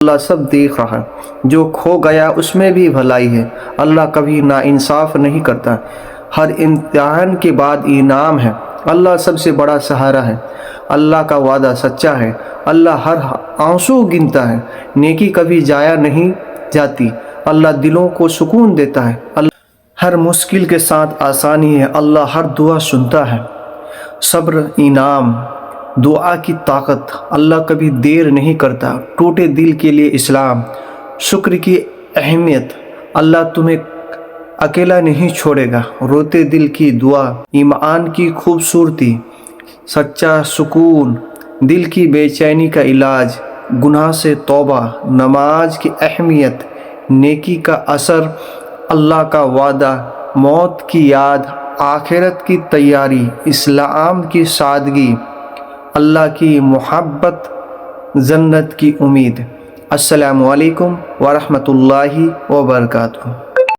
اللہ سب دیکھ رہا ہے، جو کھو گیا اس میں بھی بھلائی ہے، اللہ کبھی ناانصاف نہیں کرتا، ہر امتحان کے بعد انعام ہے، اللہ سب سے بڑا سہارا ہے، اللہ کا وعدہ سچا ہے، اللہ ہر آنسو گنتا ہے، نیکی کبھی ضائع نہیں جاتی، اللہ دلوں کو سکون دیتا ہے، اللہ ہر مشکل کے ساتھ آسانی ہے، اللہ ہر دعا سنتا ہے، صبر انعام، دعا کی طاقت، اللہ کبھی دیر نہیں کرتا، ٹوٹے دل کے لیے اسلام، شکر کی اہمیت، اللہ تمہیں اکیلا نہیں چھوڑے گا، روتے دل کی دعا، ایمان کی خوبصورتی، سچا سکون، دل کی بے چینی کا علاج، گناہ سے توبہ، نماز کی اہمیت، نیکی کا اثر، اللہ کا وعدہ، موت کی یاد، آخرت کی تیاری، اسلام کی سادگی، اللہ کی محبت، جنت کی امید۔ السلام علیکم ورحمۃ اللہ وبرکاتہ۔